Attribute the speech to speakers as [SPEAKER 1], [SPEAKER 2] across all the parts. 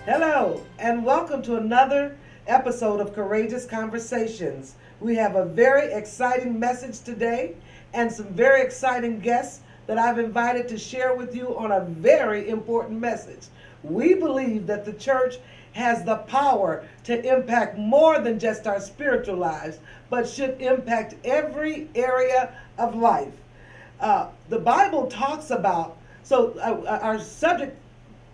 [SPEAKER 1] Hello, and welcome to another episode of Courageous Conversations. We have a very exciting message today and some very exciting guests that I've invited to share with you on a very important message. We believe that the church has the power to impact more than just our spiritual lives, but should impact every area of life. The Bible talks about, our subject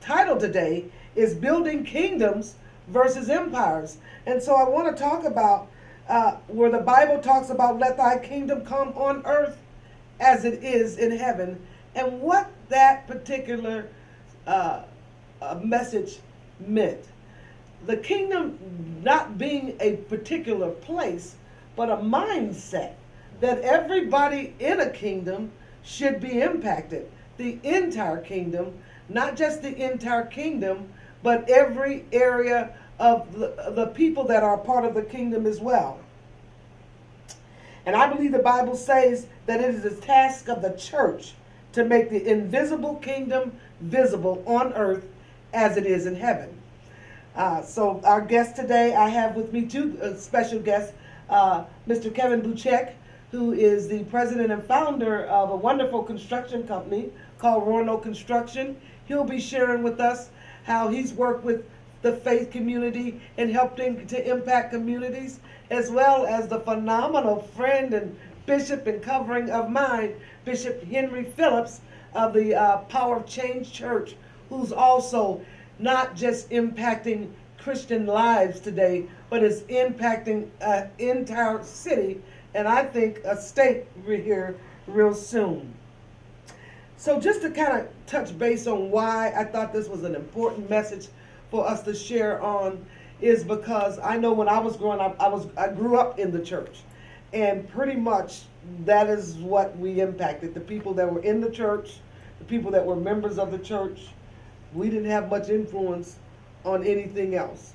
[SPEAKER 1] title today is Building Kingdoms versus Empires. And so I want to talk about where the Bible talks about let thy kingdom come on earth as it is in heaven, and what that particular message meant. The kingdom not being a particular place, but a mindset that everybody in a kingdom should be impacted. The entire kingdom, not just the entire kingdom, but every area of the people that are part of the kingdom as well. And I believe the Bible says that it is the task of the church to make the invisible kingdom visible on earth as it is in heaven. So our guest today, I have with me two special guests, Mr. Kevin Buchek, who is the president and founder of a wonderful construction company called Roanoke Construction. He'll be sharing with us how he's worked with the faith community and helping to impact communities, as well as the phenomenal friend and bishop and covering of mine, Bishop Henry Phillips of the Power of Change Church, who's also not just impacting Christian lives today, but is impacting an entire city, and I think a state here real soon. So just to kind of touch base on why I thought this was an important message for us to share on is because I know when I was growing up, I grew up in the church, and pretty much that is what we impacted. The people that were in the church, the people that were members of the church, we didn't have much influence on anything else.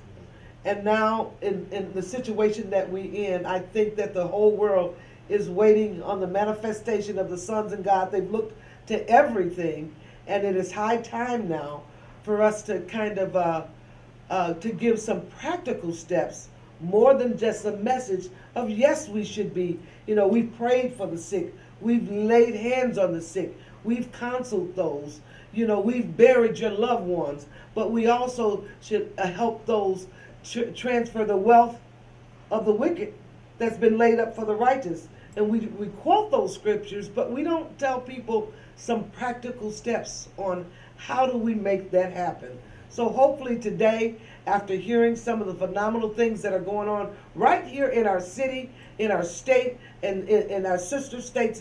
[SPEAKER 1] And now in the situation that we in, I think that the whole world is waiting on the manifestation of the sons of God. They've looked to everything, and it is high time now for us to kind of to give some practical steps, more than just a message of yes, we should be. We've prayed for the sick, we've laid hands on the sick, we've counseled those. We've buried your loved ones, but we also should help those transfer the wealth of the wicked that's been laid up for the righteous. And we quote those scriptures, but we don't tell people some practical steps on how do we make that happen. So hopefully today, after hearing some of the phenomenal things that are going on right here in our city, in our state, and in our sister states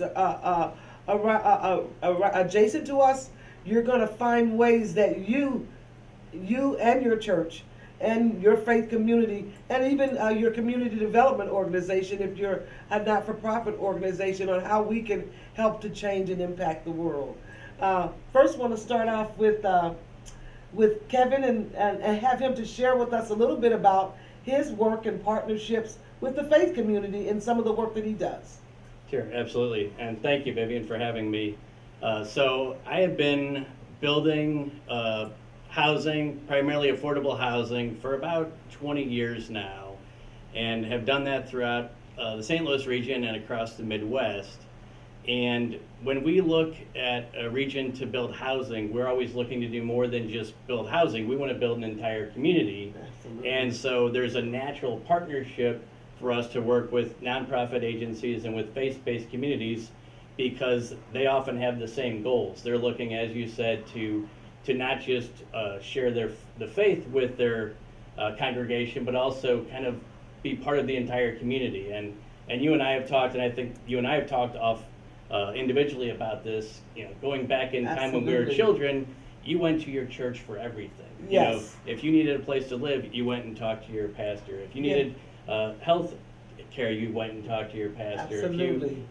[SPEAKER 1] adjacent to us, you're going to find ways that you and your church and your faith community, and even your community development organization, if you're a not-for-profit organization, on how we can help to change and impact the world. First, want to start off with Kevin and have him to share with us a little bit about his work and partnerships with the faith community and some of the work that he does.
[SPEAKER 2] Sure, absolutely. And thank you, Vivian, for having me. So I have been building housing, primarily affordable housing, for about 20 years now, and have done that throughout the St. Louis region and across the Midwest. And when we look at a region to build housing, we're always looking to do more than just build housing. We want to build an entire community. Absolutely. And so there's a natural partnership for us to work with nonprofit agencies and with faith-based communities, because they often have the same goals. They're looking, as you said, to not just share the faith with their congregation, but also kind of be part of the entire community. And you and I have talked, and I think you and I have talked individually about this. Going back in time when we were children, you went to your church for everything.
[SPEAKER 1] Yes.
[SPEAKER 2] If you needed a place to live, you went and talked to your pastor. If you needed health care, you went and talked to your pastor.
[SPEAKER 1] Absolutely.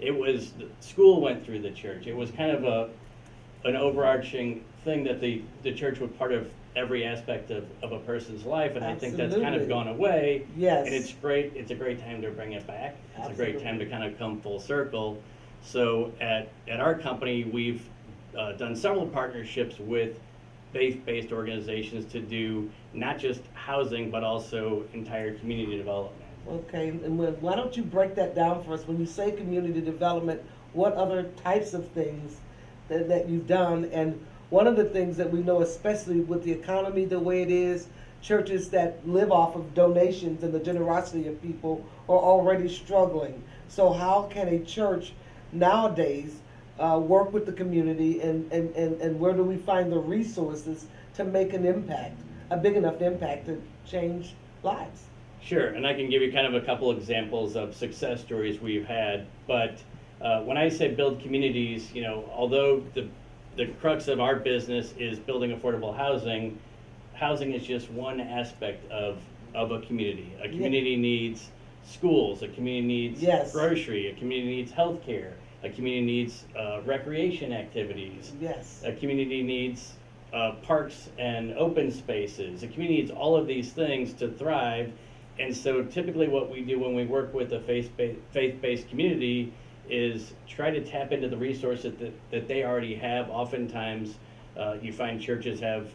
[SPEAKER 2] School went through the church. It was kind of an overarching thing that the church was part of every aspect of a person's life, and
[SPEAKER 1] Absolutely.
[SPEAKER 2] I think that's kind of gone away.
[SPEAKER 1] Yes.
[SPEAKER 2] And it's a great time to bring it back. It's
[SPEAKER 1] Absolutely.
[SPEAKER 2] a great time to kind of come full circle. So at our company, we've done several partnerships with faith-based organizations to do not just housing, but also entire community development.
[SPEAKER 1] Okay, and why don't you break that down for us? When you say community development, what other types of things that you've done? And one of the things that we know, especially with the economy the way it is, churches that live off of donations and the generosity of people are already struggling. So how can a church nowadays work with the community, and where do we find the resources to make an impact, a big enough impact to change lives?
[SPEAKER 2] Sure, and I can give you kind of a couple examples of success stories we've had. But when I say build communities, although the crux of our business is building affordable housing, housing is just one aspect of a community. A community needs schools, a community needs
[SPEAKER 1] Yes.
[SPEAKER 2] grocery, a community needs healthcare, a community needs recreation activities,
[SPEAKER 1] Yes.
[SPEAKER 2] a community needs parks and open spaces. A community needs all of these things to thrive. And so typically what we do when we work with a faith-based community is try to tap into the resources that they already have. Oftentimes, you find churches have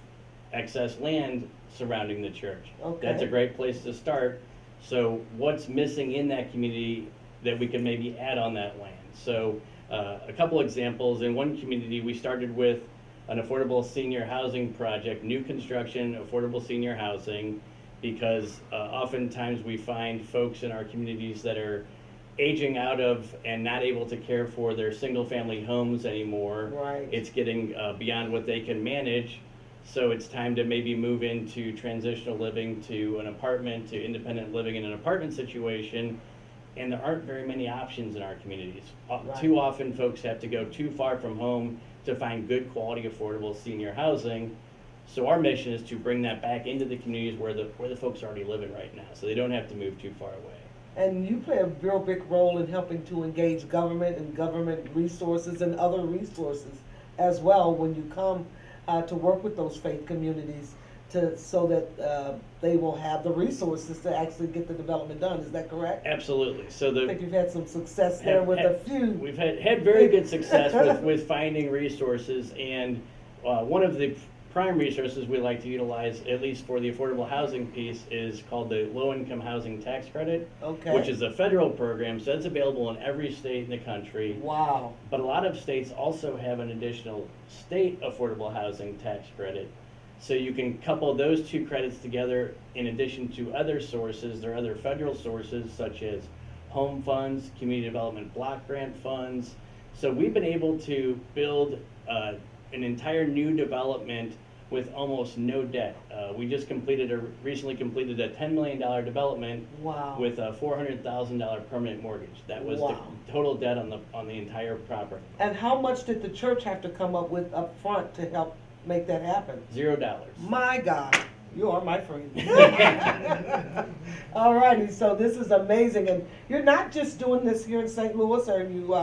[SPEAKER 2] excess land surrounding the church.
[SPEAKER 1] Okay.
[SPEAKER 2] That's a great place to start. So what's missing in that community that we can maybe add on that land? So a couple examples. In one community, we started with an affordable senior housing project, new construction, affordable senior housing, because oftentimes we find folks in our communities that are aging out of and not able to care for their single family homes anymore.
[SPEAKER 1] Right.
[SPEAKER 2] It's getting beyond what they can manage. So it's time to maybe move into transitional living, to an apartment, to independent living in an apartment situation. And there aren't very many options in our communities.
[SPEAKER 1] Right.
[SPEAKER 2] Too often folks have to go too far from home to find good quality affordable senior housing. So our mission is to bring that back into the communities where the folks are already living right now, so they don't have to move too far away.
[SPEAKER 1] And you play a real big role in helping to engage government and government resources and other resources as well when you come to work with those faith communities so that they will have the resources to actually get the development done. Is that correct?
[SPEAKER 2] Absolutely. So
[SPEAKER 1] I think you've had some success there with a few.
[SPEAKER 2] We've had very good success with finding resources, and one of the prime resources we like to utilize, at least for the affordable housing piece, is called the low-income housing tax credit,
[SPEAKER 1] Okay.
[SPEAKER 2] which is a federal program, so it's available in every state in the country.
[SPEAKER 1] Wow.
[SPEAKER 2] But a lot of states also have an additional state affordable housing tax credit. So you can couple those two credits together in addition to other sources. There are other federal sources such as home funds, community development block grant funds. So we've been able to build an entire new development with almost no debt. We just recently completed a $10 million development
[SPEAKER 1] Wow.
[SPEAKER 2] with a $400,000 permanent mortgage. That was
[SPEAKER 1] Wow.
[SPEAKER 2] the total debt on the entire property.
[SPEAKER 1] And how much did the church have to come up with up front to help make that happen?
[SPEAKER 2] $0.
[SPEAKER 1] My God, you are my friend. All righty, so this is amazing. And you're not just doing this here in St. Louis, are you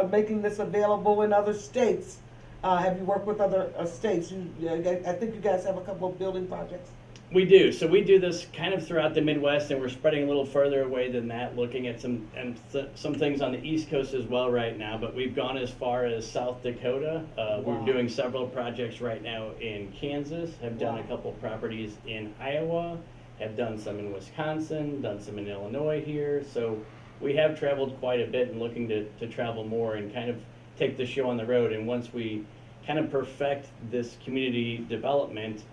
[SPEAKER 1] making this available in other states? Have you worked with other states? I think you guys have a couple of building projects.
[SPEAKER 2] We do. So we do this kind of throughout the Midwest, and we're spreading a little further away than that, looking at some things on the East Coast as well right now. But we've gone as far as South Dakota.
[SPEAKER 1] Wow.
[SPEAKER 2] We're doing several projects right now in Kansas. Have done
[SPEAKER 1] Wow.
[SPEAKER 2] a couple properties in Iowa. Have done some in Wisconsin. Done some in Illinois here. So we have traveled quite a bit and looking to travel more and kind of take the show on the road. And once we kind of perfect this community development,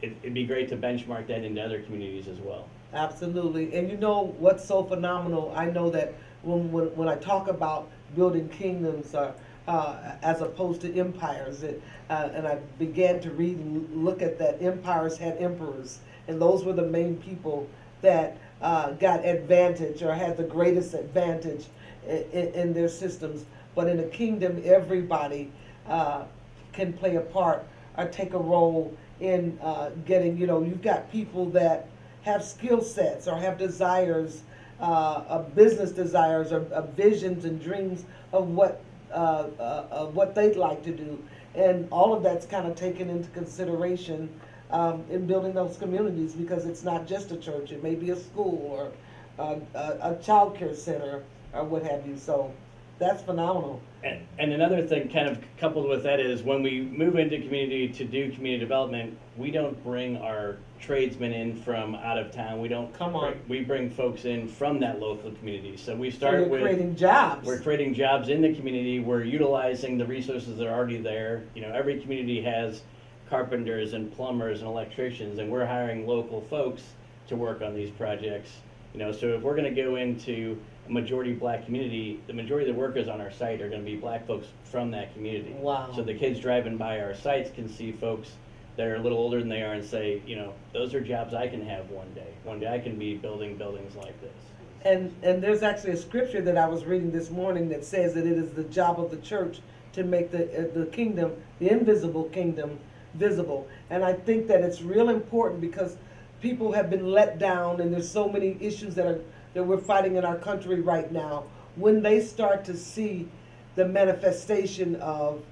[SPEAKER 2] it'd be great to benchmark that into other communities as well.
[SPEAKER 1] Absolutely. And you know what's so phenomenal? I know that when I talk about building kingdoms as opposed to empires, and I began to read and look at that, empires had emperors, and those were the main people that got advantage or had the greatest advantage in their systems. But in a kingdom, everybody can play a part or take a role in getting, you've got people that have skill sets or have desires, business desires or visions and dreams of what they'd like to do. And all of that's kind of taken into consideration in building those communities, because it's not just a church. It may be a school or a child care center or what have you. So that's phenomenal.
[SPEAKER 2] And another thing kind of coupled with that is when we move into community to do community development, we don't bring our tradesmen in from out of town. We don't
[SPEAKER 1] Come on.
[SPEAKER 2] we bring folks in from that local community. So we
[SPEAKER 1] So
[SPEAKER 2] start
[SPEAKER 1] you're
[SPEAKER 2] with
[SPEAKER 1] creating jobs.
[SPEAKER 2] we're creating jobs in the community. We're utilizing the resources that are already there. You know, every community has carpenters and plumbers and electricians, and we're hiring local folks to work on these projects. You know, so if we're going to go into a majority black community, the majority of the workers on our site are going to be black folks from that community.
[SPEAKER 1] Wow.
[SPEAKER 2] So the kids driving by our sites can see folks that are a little older than they are and say, you know, those are jobs I can have one day. One day I can be building buildings like this.
[SPEAKER 1] And there's actually a scripture that I was reading this morning that says that it is the job of the church to make the kingdom, the invisible kingdom, visible. And I think that it's real important because people have been let down, and there's so many issues that we're fighting in our country right now. When they start to see the manifestation of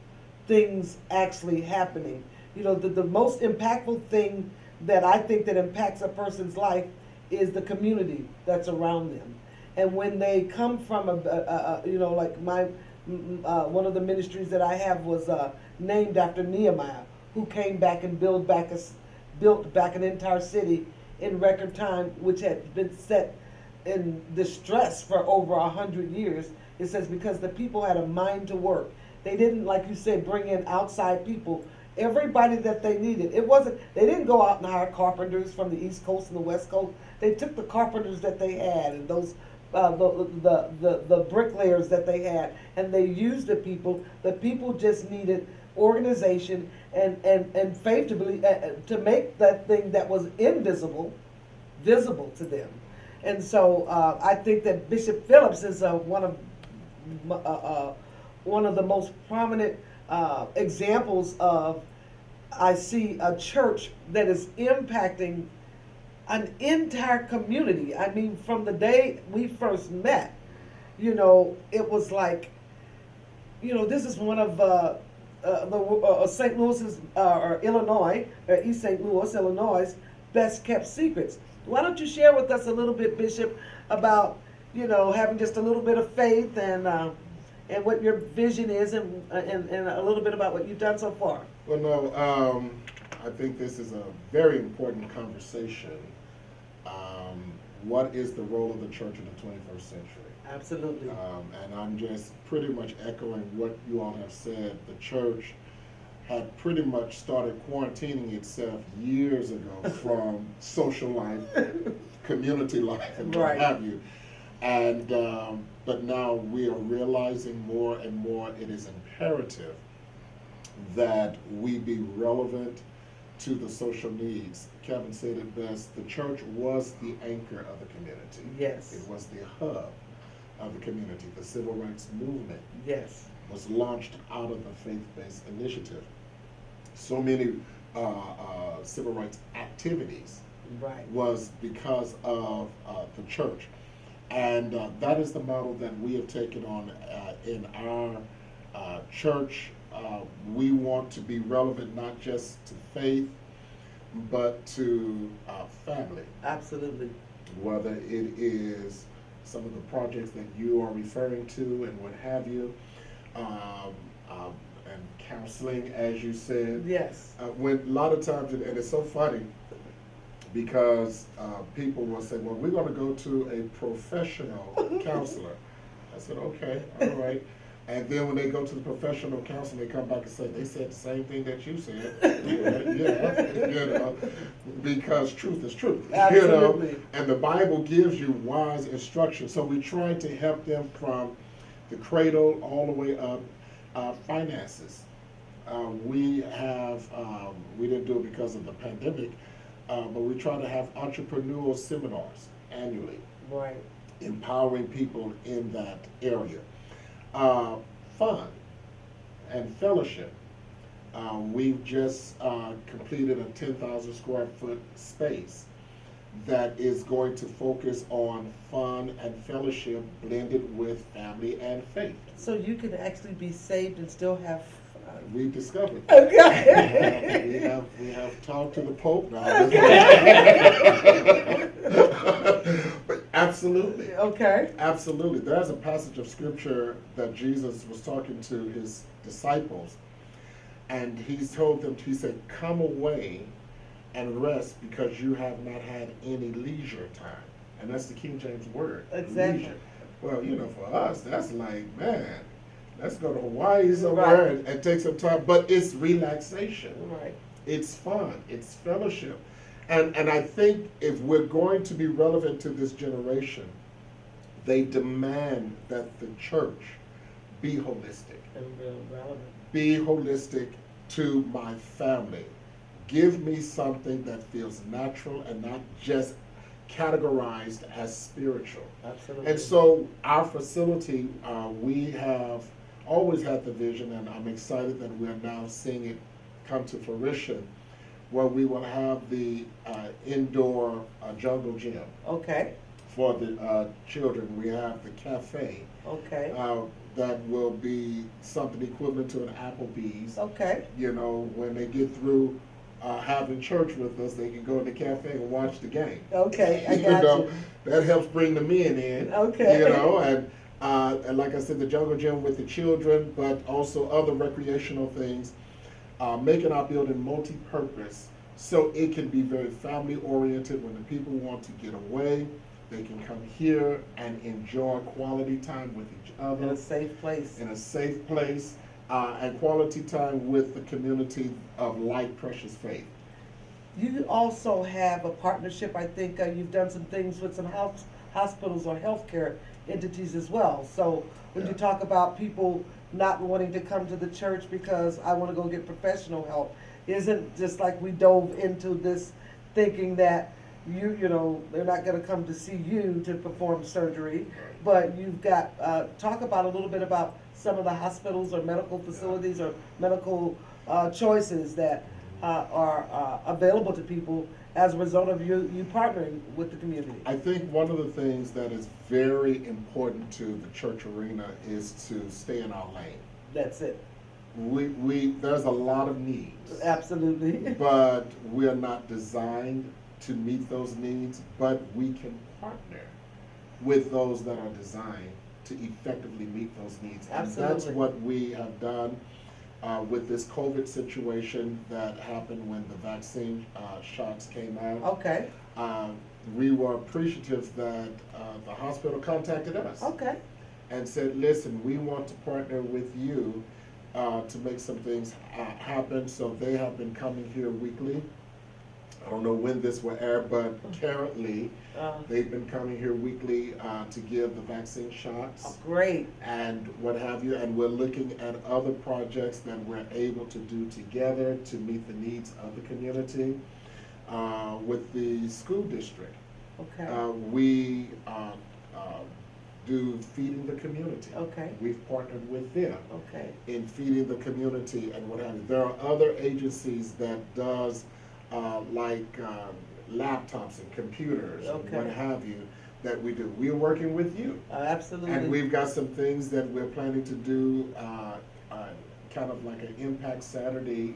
[SPEAKER 1] things actually happening, you know, the most impactful thing that I think that impacts a person's life is the community that's around them. And when they come from you know, like one of the ministries that I have was named after Nehemiah, who came back and built back an entire city in record time, which had been set in distress for over 100 years. It says because the people had a mind to work. They didn't, like you said, bring in outside people. Everybody that they needed. They didn't go out and hire carpenters from the East Coast and the West Coast. They took the carpenters that they had and those the bricklayers that they had, and they used the people. The people just needed organization and faith to believe, to make that thing that was invisible visible to them. And so I think that Bishop Phillips is one of the most prominent examples of, I see a church that is impacting an entire community. I mean, from the day we first met, you know, it was like, you know, this is one of St. Louis's, or Illinois, or East St. Louis, Illinois' best kept secrets. Why don't you share with us a little bit, Bishop, about, you know, having just a little bit of faith and what your vision is, and a little bit about what you've done so far.
[SPEAKER 3] Well, no, I think this is a very important conversation. What is the role of the church in the 21st century?
[SPEAKER 1] Absolutely.
[SPEAKER 3] And I'm just pretty much echoing what you all have said. The church had pretty much started quarantining itself years ago from social life, community life, and what
[SPEAKER 1] Right.
[SPEAKER 3] have you. And but now we are realizing more and more it is imperative that we be relevant to the social needs. Kevin said it best, the church was the anchor of the community.
[SPEAKER 1] Yes.
[SPEAKER 3] It was the hub of the community. The civil rights movement
[SPEAKER 1] Yes.
[SPEAKER 3] was launched out of the faith-based initiative. So many civil rights activities
[SPEAKER 1] Right.
[SPEAKER 3] was because of the church. And that is the model that we have taken on in our church. We want to be relevant not just to faith, but to family.
[SPEAKER 1] Absolutely.
[SPEAKER 3] Whether it is some of the projects that you are referring to and what have you, and counseling, as you said.
[SPEAKER 1] Yes.
[SPEAKER 3] When a lot of times, and it's so funny, because people will say, well, we're going to go to a professional counselor. I said, okay, all right. And then when they go to the professional counselor, they come back and say, they said the same thing that you said. Yeah, you know, because truth is truth.
[SPEAKER 1] Absolutely.
[SPEAKER 3] You know, and the Bible gives you wise instruction. So we try to help them from the cradle all the way up. Finances. We didn't do it because of the pandemic, but we try to have entrepreneurial seminars annually,
[SPEAKER 1] Right.
[SPEAKER 3] empowering people in that area. Fun and fellowship. We've just completed a 10,000 square foot space that is going to focus on fun and fellowship blended with family and faith.
[SPEAKER 1] So you can actually be saved and still have fun.
[SPEAKER 3] We discovered.
[SPEAKER 1] Okay.
[SPEAKER 3] we have talked to the Pope now. But Absolutely.
[SPEAKER 1] Okay.
[SPEAKER 3] Absolutely. There's a passage of scripture that Jesus was talking to his disciples, and he told them, he said, come away and rest because you have not had any leisure time. And that's the King James word.
[SPEAKER 1] Exactly.
[SPEAKER 3] Leisure. Well, for us, that's like, man, let's go to Hawaii somewhere
[SPEAKER 1] Right.
[SPEAKER 3] and take some time. But it's relaxation.
[SPEAKER 1] Right.
[SPEAKER 3] It's fun. It's fellowship. And I think if we're going to be relevant to this generation, they demand that the church be holistic.
[SPEAKER 1] And real relevant.
[SPEAKER 3] Be holistic to my family. Give me something that feels natural and not just categorized as spiritual.
[SPEAKER 1] Absolutely.
[SPEAKER 3] And so our facility, we have always had the vision, and I'm excited that we're now seeing it come to fruition, where we will have the indoor jungle gym
[SPEAKER 1] Okay.
[SPEAKER 3] for the children. We have the cafe
[SPEAKER 1] Okay.
[SPEAKER 3] that will be something equivalent to an Applebee's.
[SPEAKER 1] Okay.
[SPEAKER 3] When they get through having church with us, they can go to the cafe and watch the game.
[SPEAKER 1] Okay. I got you.
[SPEAKER 3] That helps bring the men in.
[SPEAKER 1] Okay.
[SPEAKER 3] And like I said, the jungle gym with the children, but also other recreational things, making our building multi-purpose so it can be very family oriented. When the people want to get away, they can come here and enjoy quality time with each other
[SPEAKER 1] In a safe place.
[SPEAKER 3] in a safe place, and quality time with the community of like precious faith.
[SPEAKER 1] You also have a partnership. I think you've done some things with some hospitals or healthcare entities as well. So when you
[SPEAKER 3] Yeah.
[SPEAKER 1] talk about people not wanting to come to the church because I want to go get professional help, isn't just like we dove into this thinking that they're not going to come to see you to perform surgery, but you've got talk about a little bit about some of the hospitals or medical facilities or medical choices that are available to people as a result of you partnering with the community.
[SPEAKER 3] I think one of the things that is very important to the church arena is to stay in our lane.
[SPEAKER 1] That's it.
[SPEAKER 3] There's a lot of needs,
[SPEAKER 1] Absolutely.
[SPEAKER 3] but we are not designed to meet those needs, but we can partner with those that are designed to effectively meet those needs. And that's
[SPEAKER 1] Absolutely.
[SPEAKER 3] what we have done with this COVID situation that happened when the vaccine shots came out.
[SPEAKER 1] Okay.
[SPEAKER 3] We were appreciative that the hospital contacted us
[SPEAKER 1] Okay.
[SPEAKER 3] and said, listen, we want to partner with you to make some things happen. So they have been coming here weekly. I don't know when this will air, but currently they've been coming here weekly to give the vaccine shots
[SPEAKER 1] Great.
[SPEAKER 3] and what have you. And we're looking at other projects that we're able to do together to meet the needs of the community. With the school district,
[SPEAKER 1] Okay.
[SPEAKER 3] we do feeding the community.
[SPEAKER 1] Okay.
[SPEAKER 3] We've partnered with them
[SPEAKER 1] Okay.
[SPEAKER 3] in feeding the community and what have you. There are other agencies that does laptops and computers and
[SPEAKER 1] Okay.
[SPEAKER 3] what have you that we do. We're working with you.
[SPEAKER 1] Absolutely.
[SPEAKER 3] And we've got some things that we're planning to do, kind of like an Impact Saturday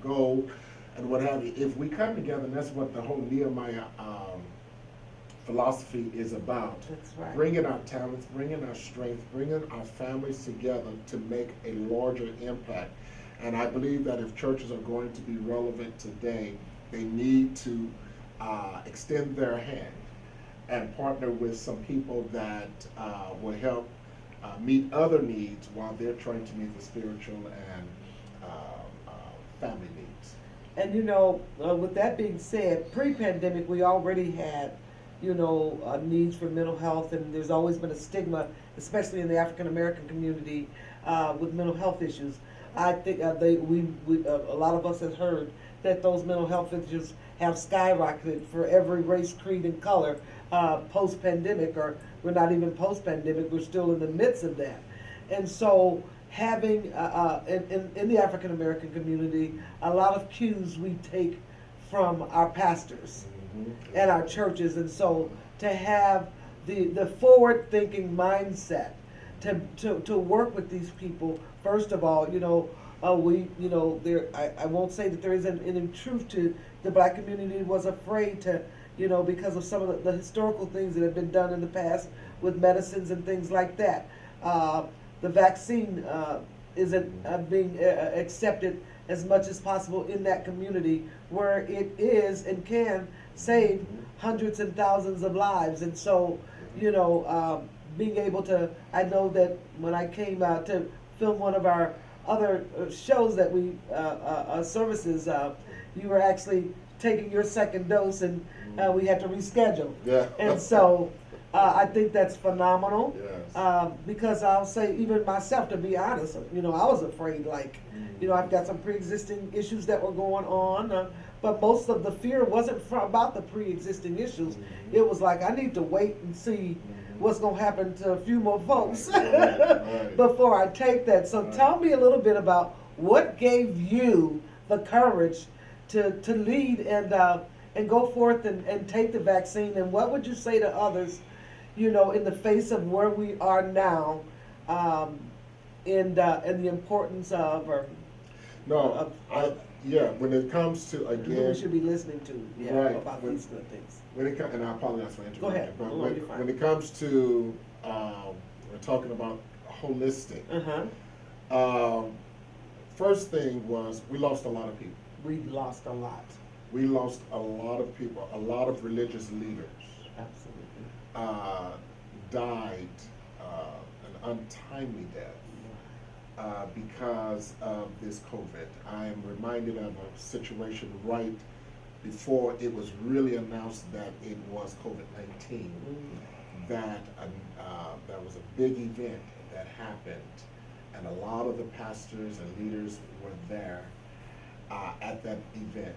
[SPEAKER 3] goal and what have you. If we come together, and that's what the whole Nehemiah philosophy is about.
[SPEAKER 1] That's right.
[SPEAKER 3] Bringing our talents, bringing our strength, bringing our families together to make a larger impact. And I believe that if churches are going to be relevant today, they need to extend their hand and partner with some people that will help meet other needs while they're trying to meet the spiritual and family needs.
[SPEAKER 1] And with that being said, pre-pandemic, we already had, needs for mental health, and there's always been a stigma, especially in the African American community, with mental health issues. I think a lot of us have heard that those mental health issues have skyrocketed for every race, creed, and color post-pandemic, or we're not even post-pandemic, we're still in the midst of that. And so having, in the African American community, a lot of cues we take from our pastors and our churches. And so to have the forward-thinking mindset to work with these people, first of all, I won't say that there isn't any truth to the black community was afraid to, because of some of the historical things that have been done in the past with medicines and things like that. The vaccine isn't being accepted as much as possible in that community where it is and can save hundreds and thousands of lives. And so, being able to, I know that when I came to film one of our other shows that we, services, you were actually taking your second dose and we had to reschedule.
[SPEAKER 3] Yeah.
[SPEAKER 1] And so I think that's phenomenal.
[SPEAKER 3] Yes.
[SPEAKER 1] Because I'll say, even myself, to be honest, I was afraid, I've got some pre-existing issues that were going on, but most of the fear wasn't about the pre-existing issues. It was like, I need to wait and see what's going to happen to a few more folks
[SPEAKER 3] Right.
[SPEAKER 1] before I take that. So tell me a little bit about what gave you the courage to lead and go forth and take the vaccine, and what would you say to others, in the face of where we are now, and the importance of,
[SPEAKER 3] No, when it comes to,
[SPEAKER 1] who we
[SPEAKER 3] again,
[SPEAKER 1] should be listening to,
[SPEAKER 3] Right.
[SPEAKER 1] about these good things.
[SPEAKER 3] and I apologize for interrupting.
[SPEAKER 1] Go ahead.
[SPEAKER 3] But
[SPEAKER 1] No, you're fine.
[SPEAKER 3] when it comes to, we're talking about holistic, first thing was, we lost a lot of people.
[SPEAKER 1] We lost a lot.
[SPEAKER 3] We lost a lot of people, a lot of religious leaders
[SPEAKER 1] Absolutely.
[SPEAKER 3] died an untimely death because of this COVID. I am reminded of a situation right before it was really announced that it was COVID-19, that there was a big event that happened, and a lot of the pastors and leaders were there at that event,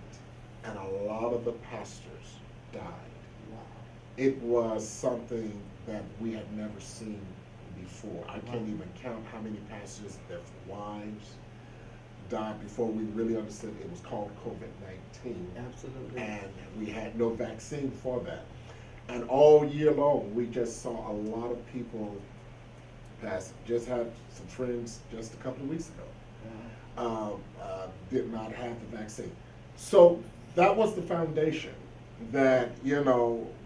[SPEAKER 3] and a lot of the pastors died.
[SPEAKER 1] Wow.
[SPEAKER 3] It was something that we had never seen before. I can't even count how many pastors, their wives died before we really understood it was called COVID-19.
[SPEAKER 1] Absolutely.
[SPEAKER 3] And we had no vaccine for that. And all year long, we just saw a lot of people pass. Just had some friends just a couple of weeks ago. Did not have the vaccine. So that was the foundation that,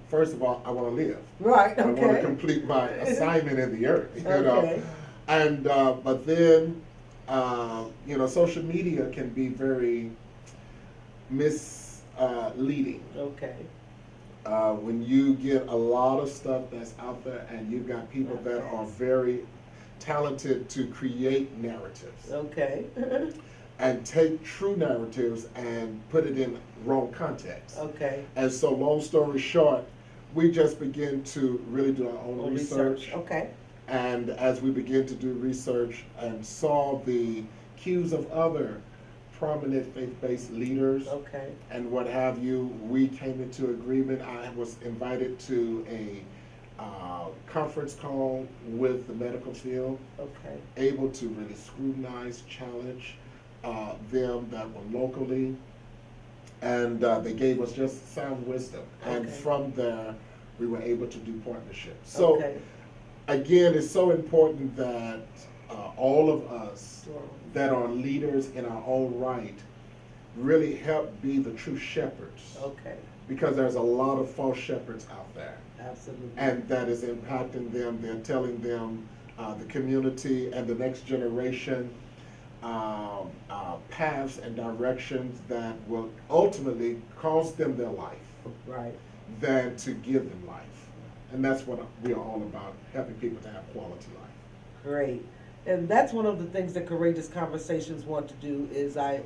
[SPEAKER 3] first of all, I want to live.
[SPEAKER 1] Right,
[SPEAKER 3] I want to
[SPEAKER 1] okay.
[SPEAKER 3] complete my assignment in the earth,
[SPEAKER 1] Okay.
[SPEAKER 3] And, but then, social media can be very misleading.
[SPEAKER 1] Okay.
[SPEAKER 3] When you get a lot of stuff that's out there and you've got people that are very talented to create narratives
[SPEAKER 1] Okay.
[SPEAKER 3] and take true narratives and put it in wrong context.
[SPEAKER 1] Okay.
[SPEAKER 3] And so, long story short, we just begin to really do our own research.
[SPEAKER 1] Okay.
[SPEAKER 3] And as we begin to do research and saw the cues of other prominent faith-based leaders
[SPEAKER 1] Okay.
[SPEAKER 3] and what have you, we came into agreement. I was invited to a conference call with the medical field,
[SPEAKER 1] Okay.
[SPEAKER 3] able to really scrutinize, challenge them that were locally, and they gave us just sound wisdom. And
[SPEAKER 1] Okay.
[SPEAKER 3] from there, we were able to do partnerships. So
[SPEAKER 1] Okay.
[SPEAKER 3] again, it's so important that all of us
[SPEAKER 1] Sure.
[SPEAKER 3] that are leaders in our own right really help be the true shepherds,
[SPEAKER 1] Okay.
[SPEAKER 3] because there's a lot of false shepherds out there,
[SPEAKER 1] Absolutely.
[SPEAKER 3] and that is impacting them. They're telling them, the community and the next generation, paths and directions that will ultimately cost them their life
[SPEAKER 1] Right.
[SPEAKER 3] than to give them life. And that's what we are all about, helping people to have quality life.
[SPEAKER 1] Great. And that's one of the things that Courageous Conversations want to do is I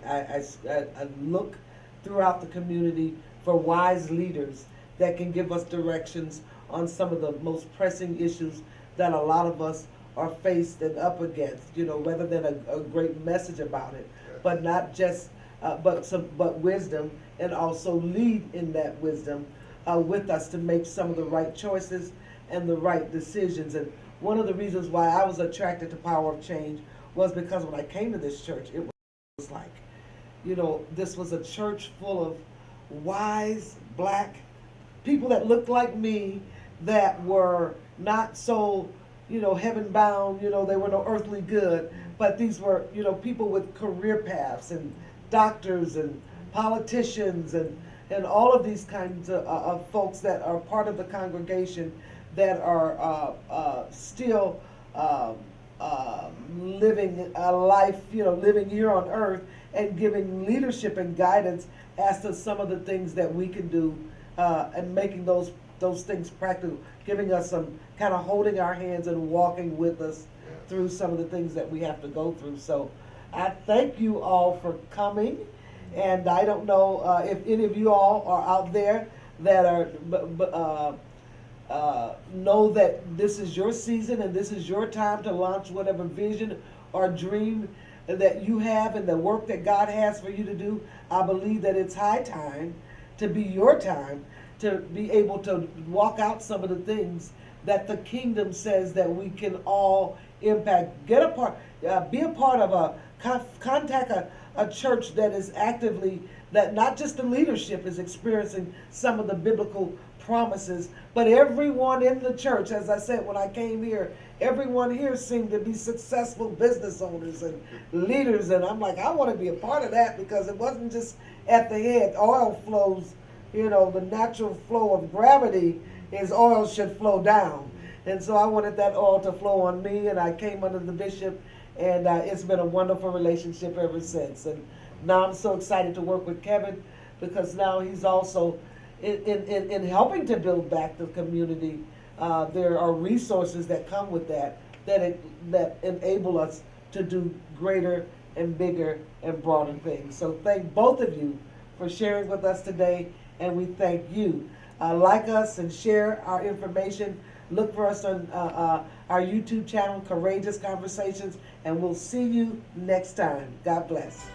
[SPEAKER 1] look throughout the community for wise leaders that can give us directions on some of the most pressing issues that a lot of us are faced and up against, rather than a great message about it, but not just, but wisdom, and also lead in that wisdom with us to make some of the right choices and the right decisions. And one of the reasons why I was attracted to Power of Change was because when I came to this church, it was like, this was a church full of wise black people that looked like me, that were not so, heaven bound, they were no earthly good, but these were, people with career paths and doctors and politicians and, and all of these kinds of folks that are part of the congregation that are still living a life, living here on earth and giving leadership and guidance as to some of the things that we can do and making those things practical, giving us some kind of holding our hands and walking with us through some of the things that we have to go through. So I thank you all for coming, and I don't know if any of you all are out there that are know that this is your season and this is your time to launch whatever vision or dream that you have and the work that God has for you to do. I believe that it's high time to be your time to be able to walk out some of the things that the kingdom says that we can all impact. Get a part, be a part of contact a church that is actively, that not just the leadership is experiencing some of the biblical promises, but everyone in the church. As I said, when I came here, everyone here seemed to be successful business owners and leaders, and I'm like, I want to be a part of that, because it wasn't just at the head. Oil flows, the natural flow of gravity is oil should flow down. And so I wanted that oil to flow on me, and I came under the bishop, and it's been a wonderful relationship ever since. And now I'm so excited to work with Kevin, because now he's also in helping to build back the community. There are resources that come with that enable us to do greater and bigger and broader things. So thank both of you for sharing with us today, and we thank you. Like us and share our information. Look for us on our YouTube channel, Courageous Conversations, and we'll see you next time. God bless.